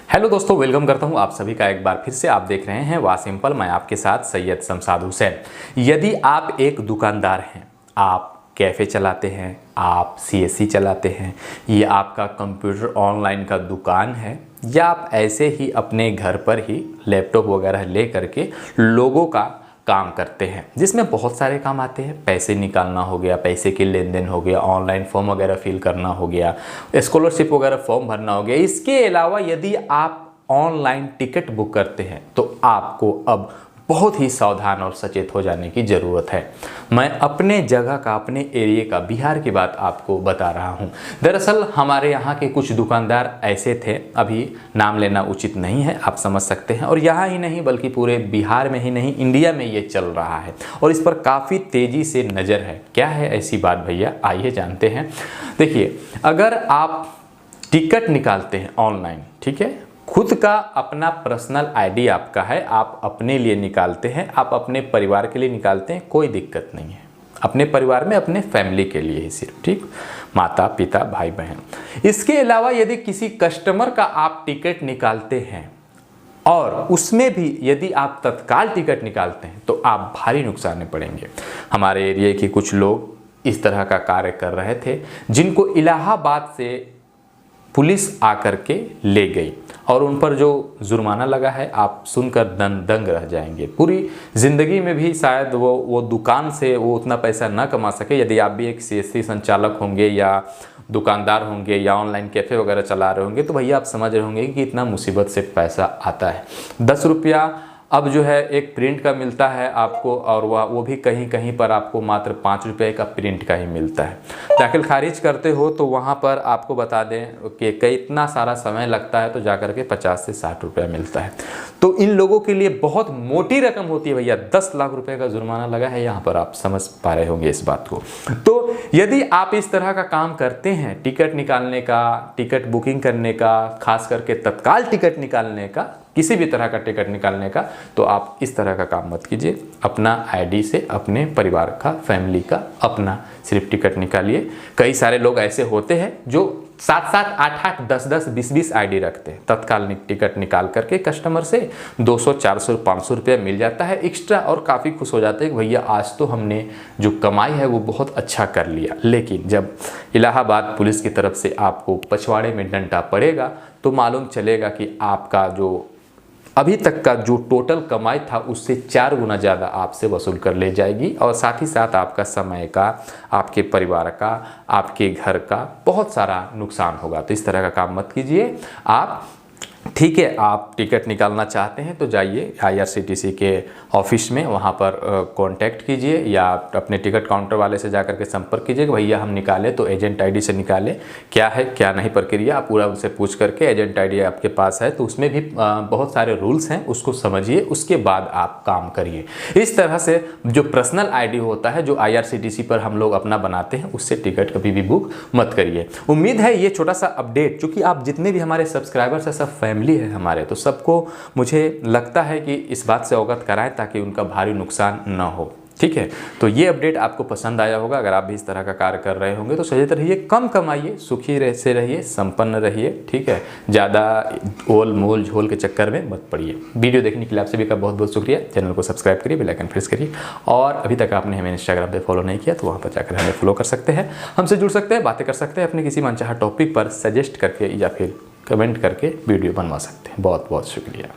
Hello दोस्तों, welcome करता हूं आप सभी का एक बार फिर से। आप देख रहे हैं वाह सिंपल। मैं आपके साथ सैयद शमशाद हुसैन। यदि आप एक दुकानदार हैं, आप कैफ़े चलाते हैं, आप सीएससी चलाते हैं, ये आपका कंप्यूटर ऑनलाइन का दुकान है, या आप ऐसे ही अपने घर पर ही लैपटॉप वगैरह ले करके लोगों का काम करते हैं, जिसमें बहुत सारे काम आते हैं। पैसे निकालना हो गया, पैसे के लेन देन हो गया, ऑनलाइन फॉर्म वगैरह फिल करना हो गया, स्कॉलरशिप वगैरह फॉर्म भरना हो गया। इसके अलावा यदि आप ऑनलाइन टिकट बुक करते हैं तो आपको अब बहुत ही सावधान और सचेत हो जाने की ज़रूरत है। मैं अपने जगह का, अपने एरिया का, बिहार की बात आपको बता रहा हूं। दरअसल हमारे यहाँ के कुछ दुकानदार ऐसे थे, अभी नाम लेना उचित नहीं है, आप समझ सकते हैं। और यहाँ ही नहीं बल्कि पूरे बिहार में ही नहीं, इंडिया में ये चल रहा है और इस पर काफ़ी तेज़ी से नज़र है। क्या है ऐसी बात भैया, आइए जानते हैं। देखिए, अगर आप टिकट निकालते हैं ऑनलाइन, ठीक है, खुद का अपना पर्सनल आईडी आपका है, आप अपने लिए निकालते हैं, आप अपने परिवार के लिए निकालते हैं, कोई दिक्कत नहीं है। अपने परिवार में, अपने फैमिली के लिए ही सिर्फ, ठीक, माता पिता भाई बहन। इसके अलावा यदि किसी कस्टमर का आप टिकट निकालते हैं और उसमें भी यदि आप तत्काल टिकट निकालते हैं तो आप भारी नुकसान में पड़ेंगे। हमारे एरिया के कुछ लोग इस तरह का कार्य कर रहे थे, जिनको इलाहाबाद से पुलिस आकर के ले गई और उन पर जो जुर्माना लगा है आप सुनकर दंग रह जाएंगे। पूरी ज़िंदगी में भी शायद वो दुकान से वो उतना पैसा ना कमा सके। यदि आप भी एक सीएससी संचालक होंगे या दुकानदार होंगे या ऑनलाइन कैफ़े वगैरह चला रहे होंगे तो भैया आप समझ रहे होंगे कि इतना मुसीबत से पैसा आता है। 10 रुपया अब जो है एक प्रिंट का मिलता है आपको, और वो भी कहीं कहीं पर आपको मात्र 5 रुपये का प्रिंट का ही मिलता है। दाखिल खारिज करते हो तो वहाँ पर आपको बता दें कि इतना सारा समय लगता है, तो जाकर के 50 से 60 रुपये मिलता है। तो इन लोगों के लिए बहुत मोटी रकम होती है भैया। 10 लाख रुपए का जुर्माना लगा है यहाँ पर, आप समझ पा रहे होंगे इस बात को। तो यदि आप इस तरह का काम करते हैं, टिकट निकालने का, टिकट बुकिंग करने का, खास करके तत्काल टिकट निकालने का, किसी भी तरह का टिकट निकालने का, तो आप इस तरह का काम मत कीजिए। अपना आईडी से अपने परिवार का, फैमिली का अपना सिर्फ टिकट निकालिए। कई सारे लोग ऐसे होते हैं जो 7-7, 8-8, 10-10, 20-20 आईडी रखते हैं। तत्काल टिकट निकाल करके कस्टमर से 200, 400, 500 रुपये मिल जाता है एक्स्ट्रा, और काफ़ी खुश हो जाते हैं कि भैया आज तो हमने जो कमाई है वो बहुत अच्छा कर लिया। लेकिन जब इलाहाबाद पुलिस की तरफ से आपको पछवाड़े में डंडा पड़ेगा तो मालूम चलेगा कि आपका जो अभी तक का जो टोटल कमाई था उससे 4 गुना ज़्यादा आपसे वसूल कर ले जाएगी, और साथ ही साथ आपका समय का, आपके परिवार का, आपके घर का बहुत सारा नुकसान होगा। तो इस तरह का काम मत कीजिए आप। ठीक है, आप टिकट निकालना चाहते हैं तो जाइए IRCTC के ऑफिस में, वहाँ पर कांटेक्ट कीजिए या अपने टिकट काउंटर वाले से जाकर के संपर्क कीजिए कि भैया हम निकालें तो एजेंट आईडी से निकालें, क्या है क्या नहीं प्रक्रिया, आप पूरा उनसे पूछ करके एजेंट आईडी आपके पास है तो उसमें भी बहुत सारे रूल्स हैं, उसको समझिए, उसके बाद आप काम करिए। इस तरह से जो पर्सनल आईडी होता है, जो IRCTC पर हम लोग अपना बनाते हैं, उससे टिकट कभी भी बुक मत करिए। उम्मीद है ये छोटा सा अपडेट, चूँकि आप जितने भी हमारे सब्सक्राइबर्स हैं सब फैमिली है हमारे, तो सबको मुझे लगता है कि इस बात से अवगत कराएं ताकि उनका भारी नुकसान न हो। ठीक है, तो ये अपडेट आपको पसंद आया होगा। अगर आप भी इस तरह का कार्य कर रहे होंगे तो सचेत रहिए, कम कमाइए, सुखी से रहिए, संपन्न रहिए। ठीक है, ज़्यादा ओल मोल झोल के चक्कर में मत पड़िए। वीडियो देखने के लिए आप सभी का बहुत बहुत शुक्रिया। चैनल को सब्सक्राइब करिए, बेल आइकन प्रेस करिए, और अभी तक आपने हमें इंस्टाग्राम पे फॉलो नहीं किया तो वहाँ पर जाकर हमें फॉलो कर सकते हैं, हमसे जुड़ सकते हैं, बातें कर सकते हैं, अपने किसी मनचाहा टॉपिक पर सजेस्ट करके या फिर कमेंट करके वीडियो बनवा सकते हैं। बहुत बहुत शुक्रिया।